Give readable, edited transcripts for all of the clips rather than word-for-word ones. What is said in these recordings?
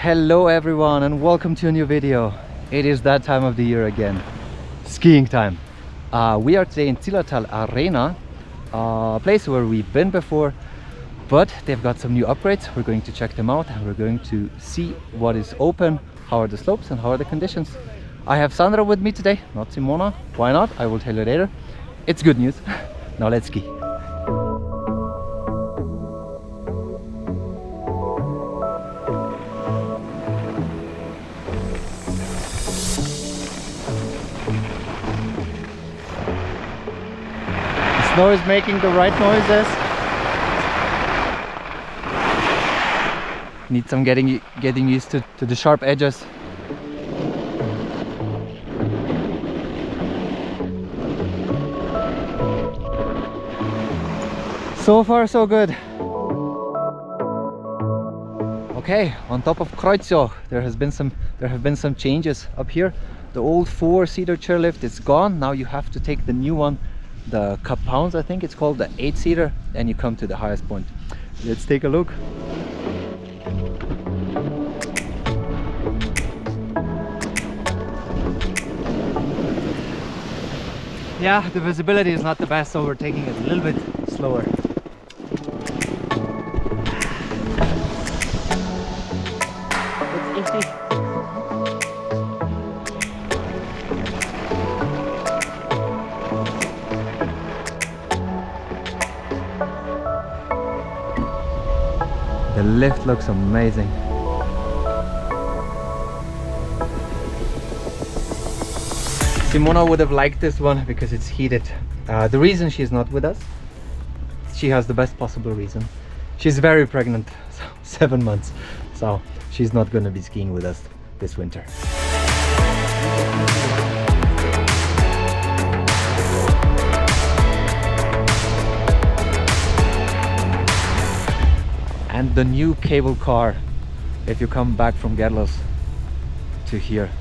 Hello everyone and welcome to a new video. It is that time of the year again, skiing time. We are today in Zillertal Arena, a place where we've been before, but they've got some new upgrades. We're going to check them out and we're going to see what is open, how are the slopes and how are the conditions. I have Sandra with me today, not Simona. Why not? I will tell you later. It's good news. Now let's ski. Snow is making the right noises. Need some getting used to the sharp edges. So far so good. Okay, on top of Kreuzjoch there have been some changes up here. The old 4-seater chairlift is gone. Now you have to take the new one, the Cup Pounds, I think it's called, the 8-seater, and you come to the highest point. Let's take a look. Yeah, the visibility is not the best, so we're taking it a little bit slower. It's easy. The lift looks amazing. Simona would have liked this one because it's heated. The reason she's not with us, she has the best possible reason. She's very pregnant, so 7 months, so she's not going to be skiing with us this winter. And the new cable car, if you come back from Gerlos to here,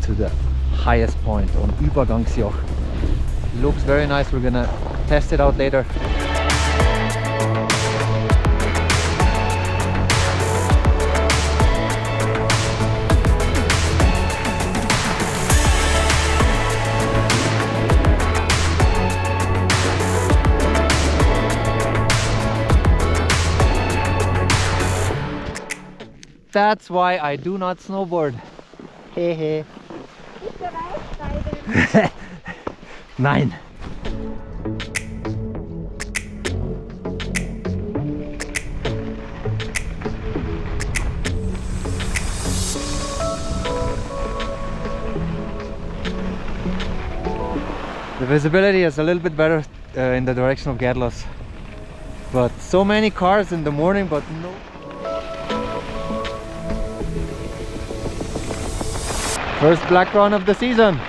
to the highest point on Übergangsjoch. Looks very nice. We're gonna test it out later. That's why I do not snowboard. Hehe. Nein. The visibility is a little bit better in the direction of Gerlos, but so many cars in the morning, but no. First black run of the season.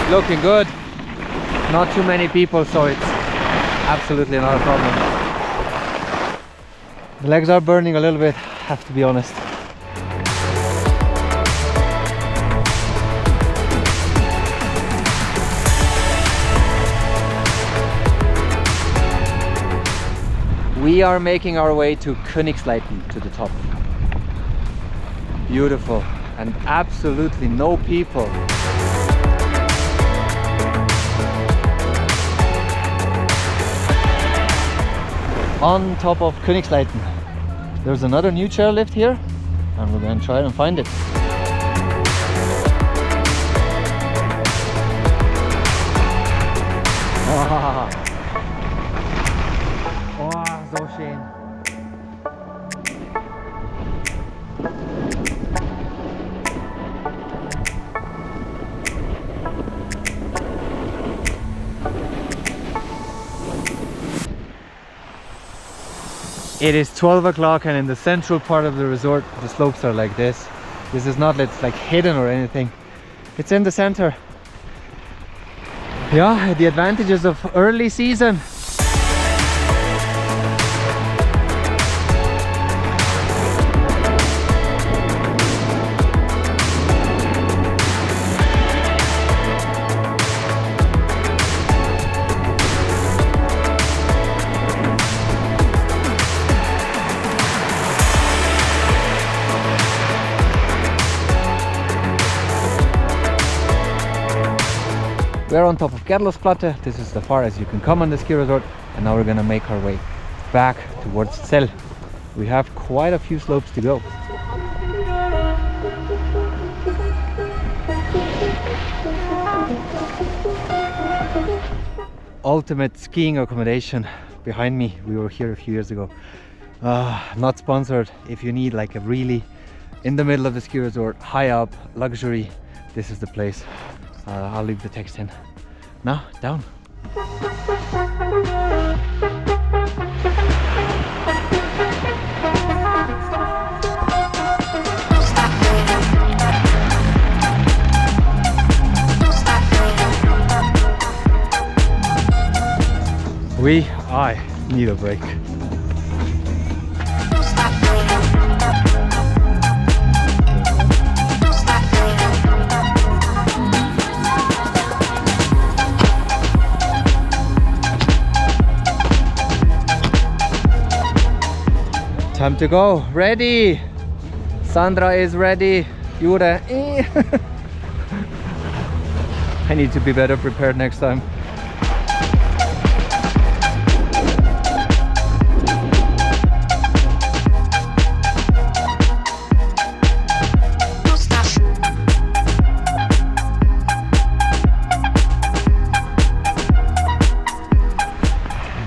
Looking good. Not too many people, so it's absolutely not a problem. The legs are burning a little bit, have to be honest. We are making our way to Königsleiten, to the top. Beautiful, and absolutely no people. On top of Königsleiten, there's another new chairlift here, and we're going to try and find it. Oh, so schön. It is 12 o'clock and in the central part of the resort the slopes are like this. This is not like hidden or anything. It's in the center. Yeah, the advantages of early season. We're on top of Gerlosplatte. This is the far as you can come on the ski resort, and now we're gonna make our way back towards Zell. We have quite a few slopes to go. Ultimate skiing accommodation behind me. We were here a few years ago. Not sponsored. If you need like a really in the middle of the ski resort, high up luxury, this is the place. I'll leave the text in. Now down. I need a break. Time to go. Ready. Sandra is ready. Jure. I need to be better prepared next time.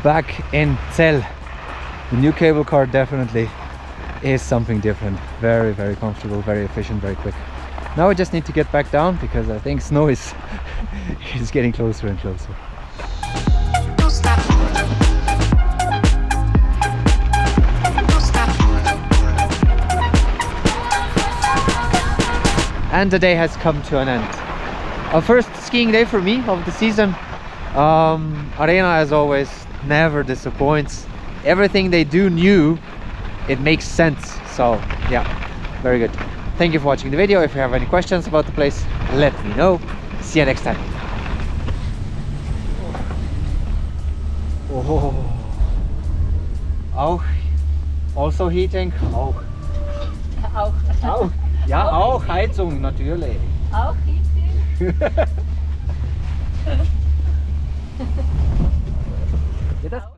Back in Zell. The new cable car definitely is something different. Very, very comfortable, very efficient, very quick. Now I just need to get back down because I think snow is getting closer and closer. And the day has come to an end. Our first skiing day for me of the season. Arena, as always, never disappoints. Everything they do new, it makes sense. So yeah, very good. Thank you for watching the video. If you have any questions about the place, let me know. See you next time. Oh. Auch. Also heating. Auch. Auch. Ja, auch Heizung natürlich. Auch Heating. Ja, das